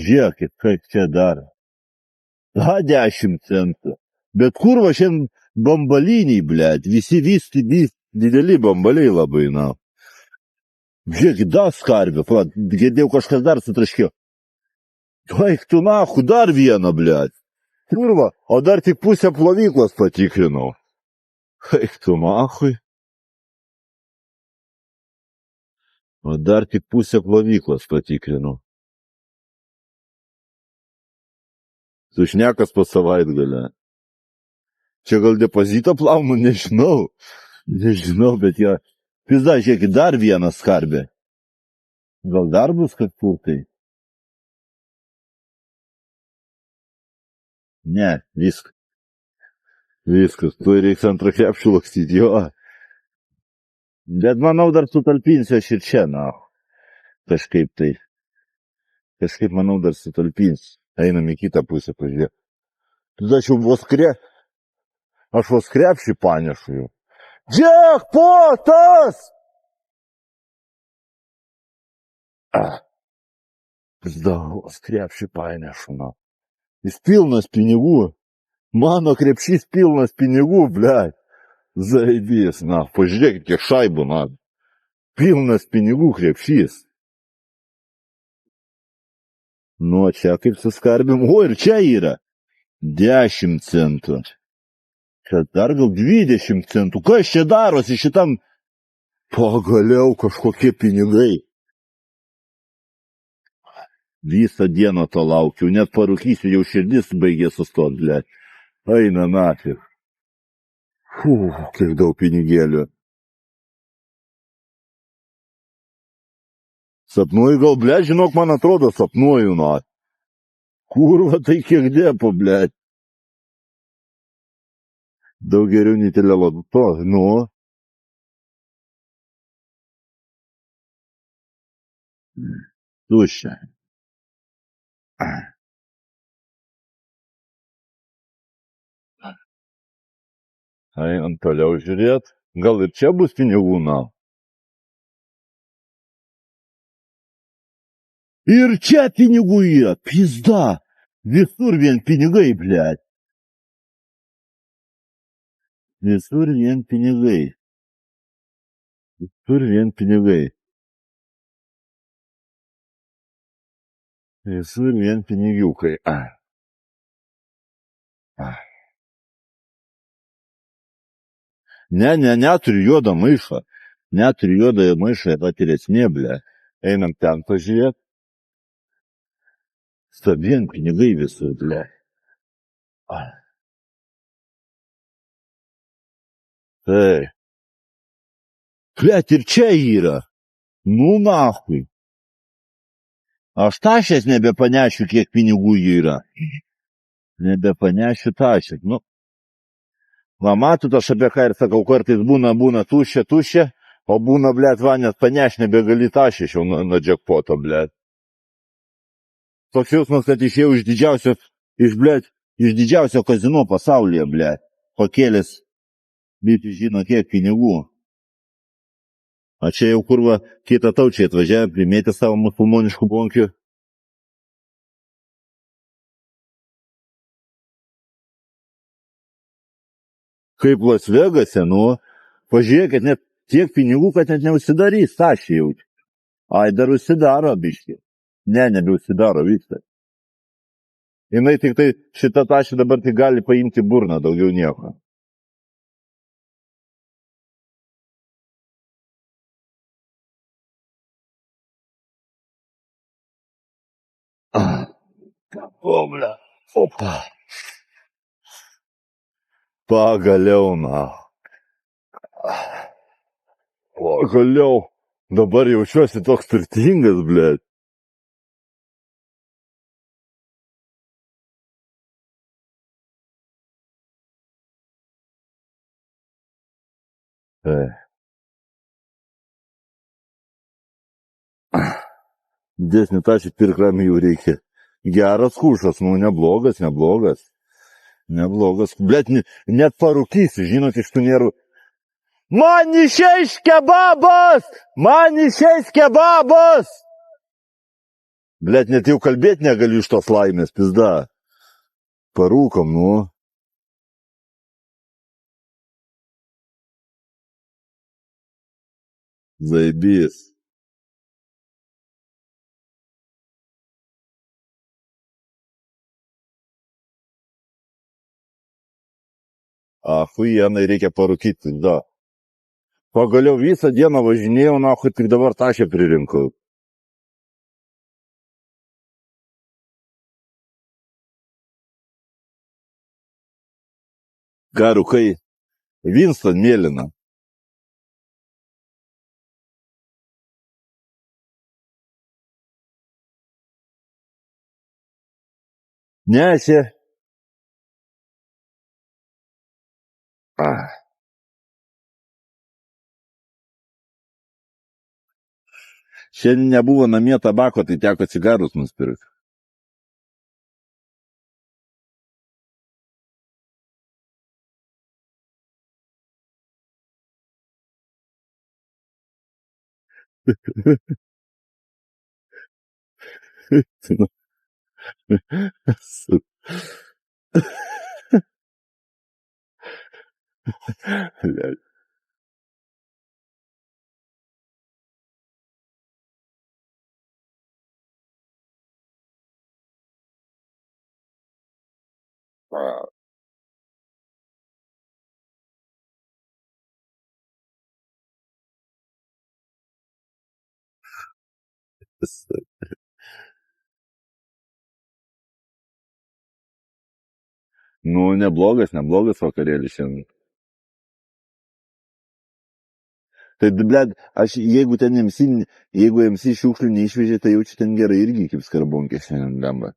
Žiūrėkit, kaip čia daro. 10 centų. Bet kurva šiandien bambaliniai, blėt. Visi dideli bambaliai labai, na. Žiūrėkit, dar skarbė. Girdėjau, kažkas dar sutraškėjo. Eik tu nahu, dar vieną, blėt. Kurva, o dar tik pusę plovyklos patikrinau. Eik tu nahui. O dar tik pusę plovyklos patikrinau. Sušnekas po savaitgalę. Čia gal depozitą plaunu, nežinau. Nežinau, bet jie... Pizda, žiūrėkit, dar vieną skarbę. Gal dar bus kažkur tai? Ne, viskas. Viskas, tuoj reiks antrą krepšį lakstyti, jo. Bet manau, dar sutalpinsiu aš ir čia, na. Kažkaip tai. Kažkaip, manau, dar sutalpinsiu. Einam į kitą pusę, pažiūrėk. Tada aš vos krepšį panešu jau. Jackpotas! Pizda, vos krepšį panešu, na. Jis pilnas pinigų. Mano krepšys pilnas pinigų, blėt. Zaibys, na. Pažiūrėkit, kiek šaibų, na. Pilnas pinigų krepšys. Nu, čia kaip suskarbim. O, ir čia yra. 10 centų. Čia dar gal 20 centų. Kas čia darosi šitam? Pagaliau kažkokie pinigai. Visą dieną to laukiu. Net parūkysiu, jau širdis baigė sustot, blėt. Eina nafig. Kiek daug pinigėlių. Sapnuoju gal, blėt, žinok, man atrodo, sapnuoju, na. Kurva, tai kiek dėpo, blėt. Daug geriau nei teleloto, nu. Tuščia. Einam toliau žiūrėt. Gal ir čia bus pinigų, na. Ir čia pinigų yra, pizda. Visur vien pinigai, blėt. Visur vien pinigai. Visur vien pinigai. Visur vien pinigiukai. Ne, neturiu juodą maišą. Neturiu juodą maišą, yra tyresnė, blėt. Einam ten pažiūrėt. Vien pinigai visur, blėt. Tai. Blėt, ir čia yra. Nu, nahui. Aš tašės nebepanešiu, kiek pinigų yra. Nebepanešiu tašės. Nu. Va, matot, aš apie ką ir sakau, kartais būna tuščia, o būna, blėt, vanės paneš, nebegali tašės jau nuo jackpoto, blėt. Toks jausmas, kad išėjau iš didžiausio kazino pasaulyje, blėt. Pakėlės, biti žino, kiek pinigų. O čia jau kurva kitą taučiai atvažiavę, primėtė savo musulmoniškų bonkių. Kaip Las Vegase, nu, pažiūrėkit, net tiek pinigų, kad net neužsidarys, tašį jau. Ai, dar užsidaro, biški. Ne, nebeužsidaro, vyksta. Jinai tik tai šitą tašį dabar tik gali paimti burną, daugiau nieko. O, ble. Opa. Pagaliau, na. Pagaliau. Dabar jaučiuosi toks turtingas, blėt. Didesnį tašį pirkram jau reikia. Geras kušas, nu, neblogas. Neblogas. Blėt, net parūkysi, žinot, iš tų nėrų. Man išeis kebabas! Blet, net jau kalbėti negaliu iš tos laimės, pizda. Parūkom, nu. Zaibys. Achuienai reikia parūkyti, pizda. Pagaliau visą dieną važinėjau, nahui, tik dabar tašę pririnkau. Ką rūkai? Winston mėlyna. Nešė. Šiandien nebuvo namie tabako, tai teko cigarus nusipirkti. Nu, neblogas vakarėlis šiandien. Tai, bled, aš, jeigu MC šiukšlių neišvežė, tai jaučiu ten gerai irgi kaip skarbonkė šiandien lemba.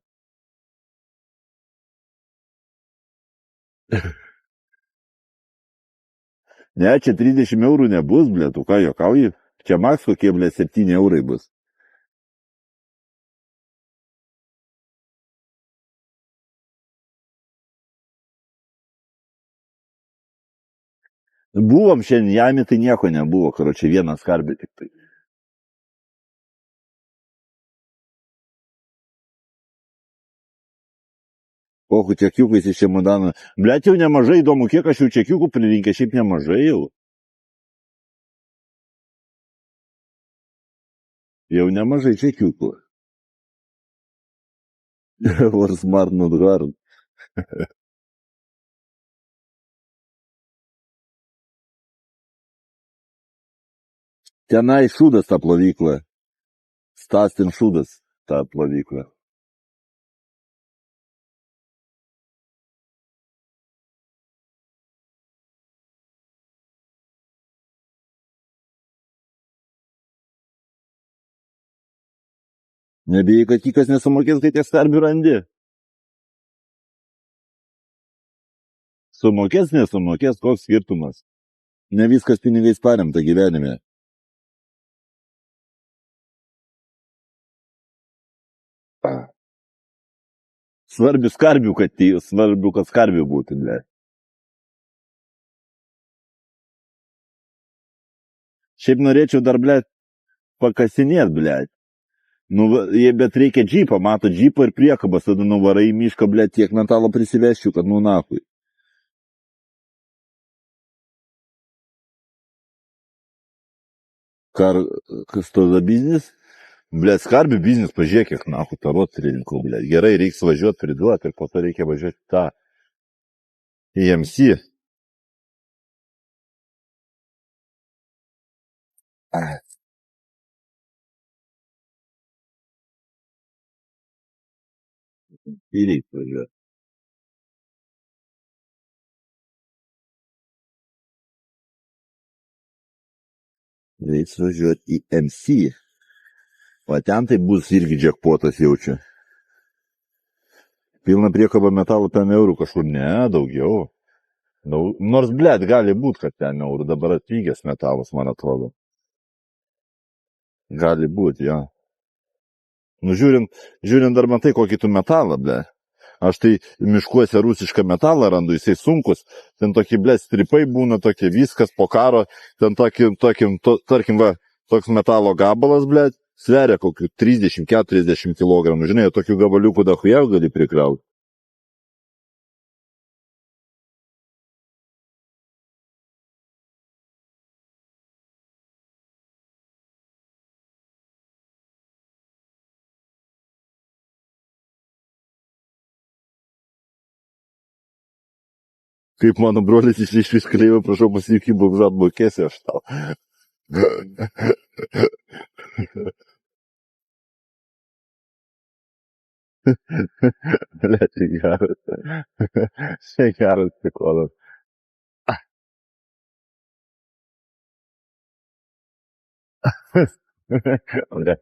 Ne, čia 30 eurų nebus, bled, tu ką juokauji? Čia maks kokie, bled, 7 eurai bus. Buvom šiandien jami, tai nieko nebuvo, karočią vieną skarbę tik tai. Kokiu čekiukais iš čemodano. Blet, jau nemažai įdomu, kiek aš jau čekiukų pririnkė, šiaip nemažai jau. Jau nemažai čekiukų. Var smart not hard. Tenai šūdas tą plovyklą. Stastin šūdas tą plovyklą. Nebijai, kad kikas nesumokės, kai tiek skarbių randi. Sumokės, nesumokės, koks skirtumas. Ne viskas pinigais paremta gyvenime. Svarbių skarbių, kad skarbių būtų, ble. Šiaip norėčiau dar, ble, pakasinėt, ble. Nu, bet reikia džipą, mato džipą ir priekabas, tada nuvarai į mišką, ble, tiek metalo prisiveščiau, kad nu nakui. Kas tada biznis? Ble, skarbių biznis, pažiūrėk, kiek nahu tarot rinkau, ble. Gerai, reiks važiuoti priduoti ir po to reikia važiuoti tą EMC. Ir reiks važiuoti. Reiks važiuoti į MC. O ten tai bus irgi jackpotas jaučiu. Pilna priekaba metalo 10 eurų kažkur, ne, daugiau. Nors, blėt, gali būti, kad 10 eurų dabar atvykęs metalas, man atrodo. Gali būti, jo. Nu, žiūrint dar matai, kokį tu metalą, blėt. Aš tai miškuose rusišką metalą randu, jisai sunkus, ten tokie, blėt, stripai būna, tokie viskas po karo, ten tarkim, va, toks metalo gabalas, blėt, Sveria kokių 30-40 kg. Žinai, tokių gabaliukų dahuja gali prikrauti. Kaip mano brolis iš kalėjimo, prašau pasirinkimų užat mokėsi aš tau. Bля, čia geras. Čia geras prikolas. Bля.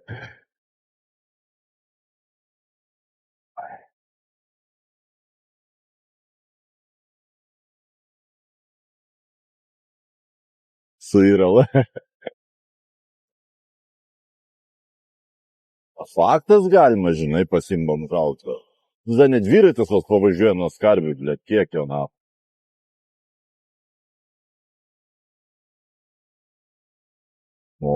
Suirala. Faktas galima, žinai, pasimbam žautą. Tada net dviratis vos pavažiuoja nuo skarbių, bля, kiek jo na. O.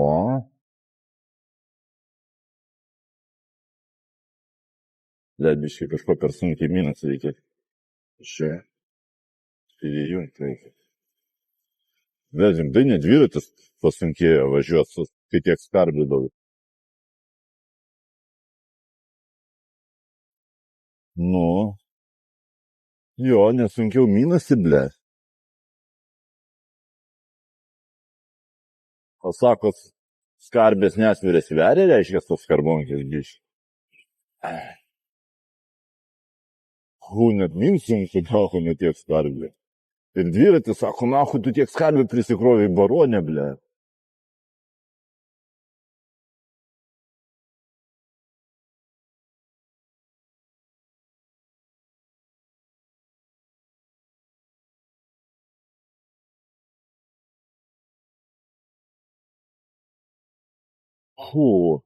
Bля, biškai kažko per sunkiai minas reikia. Čia. Įjungt reikia. Vežim, tai net dviratis pasunkėjo važiuot, kai tiek skarbių daug. Nu. Jo, nesunkiau minasi, ble. O sako, skarbės nesvirė sveria, reiškia, tos skarbonkės biškai. Net minsunku, nahu, ne tiek skarbių. Ir dviratis sako, nahu, tu tiek skarbių prisikrovai baronė, ble. Hu.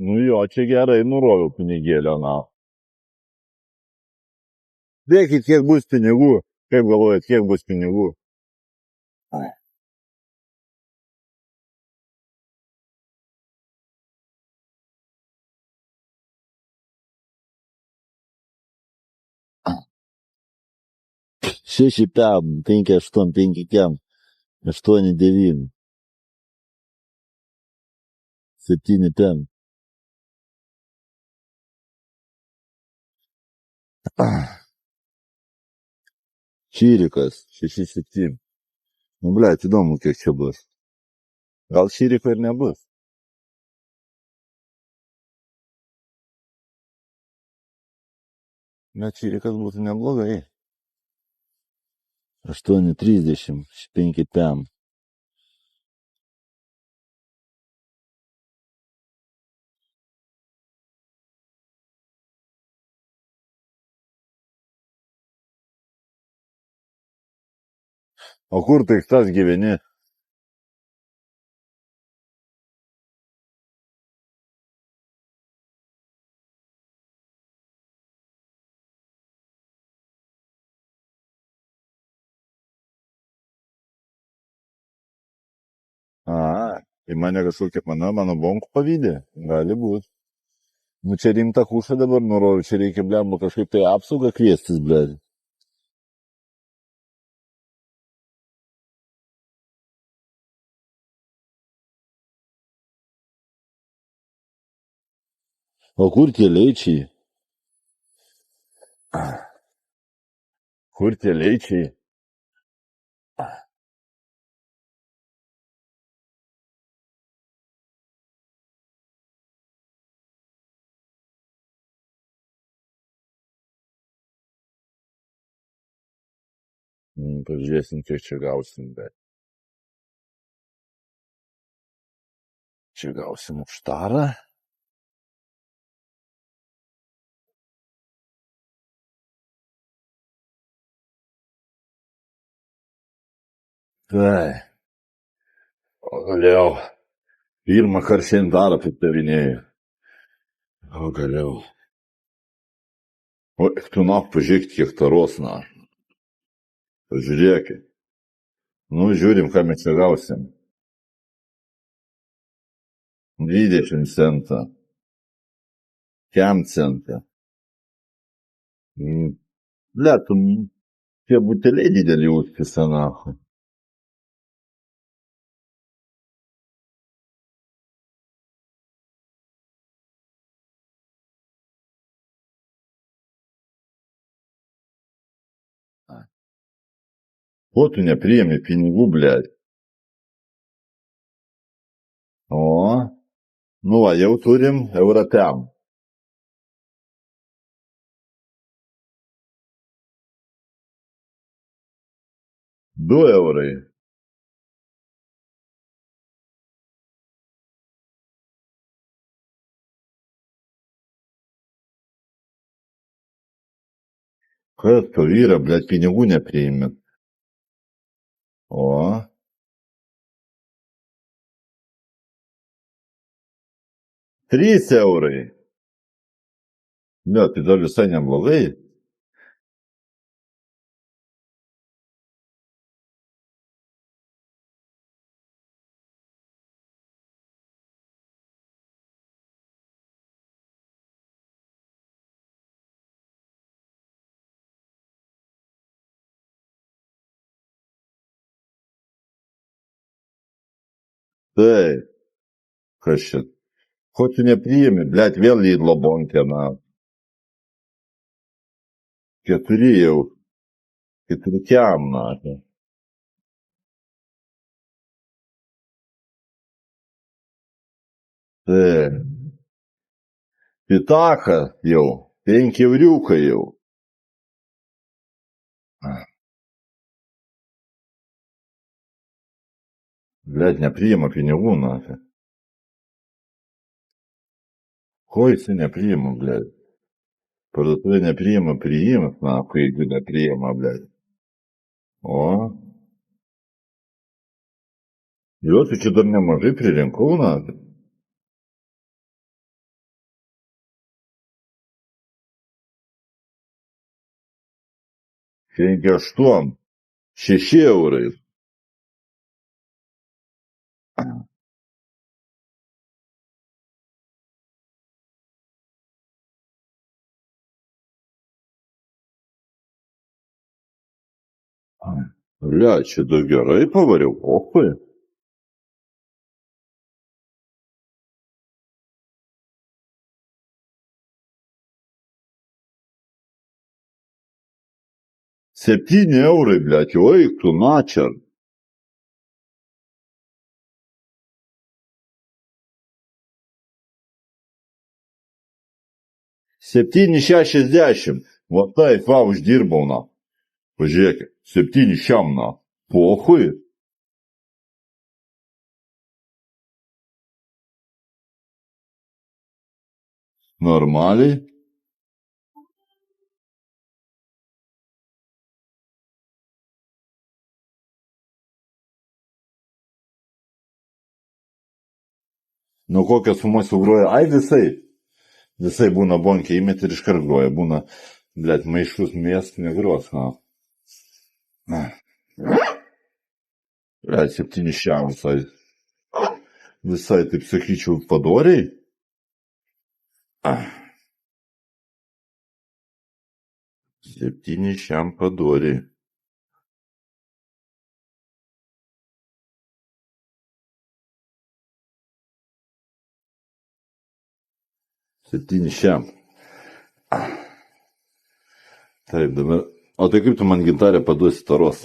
Nu jo, čia gerai nuroviau pinigėlio, na. Dėkit, kiek bus pinigų. Kaip galvojat, kiek bus pinigų? Šeši pem, 5-8, 5 kem, 8-9, 7 pem. Čirikas, 6-7. Nu, ble, įdomu, kiek čia bus. Gal Čiriko ir nebus. Bet Čirikas būtų neblogai. 8-30, 5 pem. O kur tai tas gyveni? A, tai mane kažkokia mano bonkų pavydė. Gali būt. Nu čia rimta kuša dabar nuroviu, čia reikia, blemba, kažkaip tai apsaugą kviestis, ble. O kur tie leičiai? Kur tie leičiai? Pažiūrėsim, kiek čia gausim, bet. Čia gausim už tarą. Tai. O galėjau. Pirmą kartą šiandien tarą apitarinėjau. O galėjau. O tu nak pažiūrėk, kiek taros, na. Pažiūrėkit. Nu, žiūrim, ką mes čia gausim. 20 centą. Kem centą. Bля, tie buteliai dideli užpisa, nahui. Ko tu nepriemi pinigų, blėt? O, nu va, jau turim Europeam. 2 eurai. Kas tau yra, blėt, pinigų nepriimi? O, 3 eurai. Ne, tai dar visai neblogai. Tai, kas čia? Ko tu nepriimi, blėt, vėl Lidlo bonkė, na. 4 jau. 4 na. Tai, pitaka jau. 5 euriukai jau. Blėt, nepriima pinigų, na. Ko jisai nepriima, blėt? Parduotuvė nepriima, priims, na, jeigu nepriima, blėt. O, jo, tu čia dar nemažai pririnkau, na. 5, 8, 6 eurai. Bля, čia dar gerai pavariau, pochui. Septyni eurai, blėt, jau eik tu, načer. 7,60. Va taip, va, uždirbau, na. Pažiūrėkit, 7 šiam, na. Pochui. Normaliai. Nu kokią sumą sugroja? Ai, visai. Visai būna bonkė įmet ir iškart groja. Būna, blėt, maišus mėst negros, na. Blėt, 7 šiam visai. Visai, taip sakyčiau, padoriai. 7 šiam padoriai. Septyni šiam. Taip, dabar. O tai kaip tu man gintarę paduosi taros?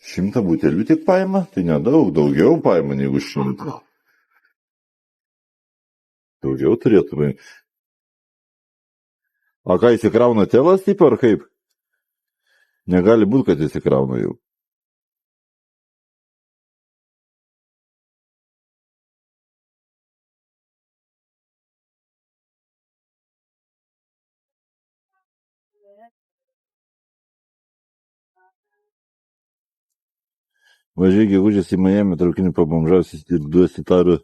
Šimtą butelių tik paima? Tai nedaug, daugiau paima negu 100. Daugiau turėtų. O ką įsikrauna tėvas, taip ar kaip? Negali būti, kad įsikrauna jau. Važiuoji gegužės į Miami, traukiniu pabomžausi ir duosi tarų.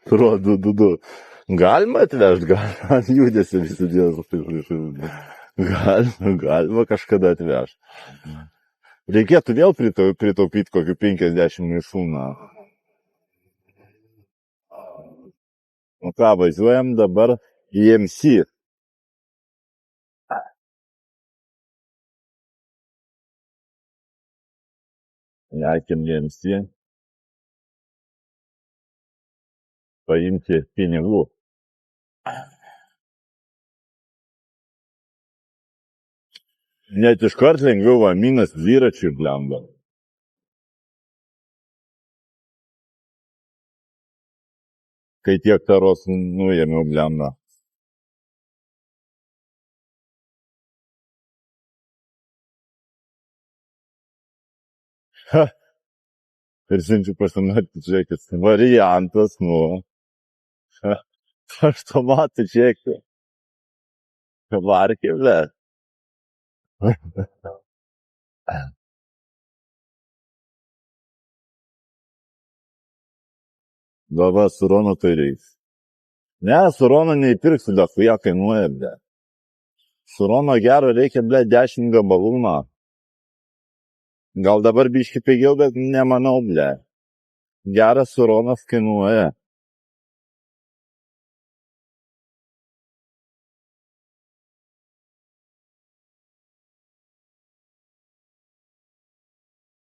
Pro, du. Galima atvežti, galima judesi visi dienos. Galima kažkada atvežti. Reikėtų vėl pritaupyti kokių 50 maišų, na. O ką, važiuojam dabar į MC. Lekim į MC. Paimti pinigų. Net iškart lengviau vaminas dviračių blemba. Kai tiek taros nuėmiau blemba. Prisiunčiu pasimatyti, žiūrėkit, variantas, nu. Aš to matau, žiūrėkit. Varkė, ble. Dava, su Ronu tai reiks. Ne, su Ronu neįpirksiu, da chuja kainuoja, ble. Su Rono gero reikia, ble, 10 gabalų, na. Gal dabar biški pigiau, bet nemanau, ble. Geras su Ronas kainuoja.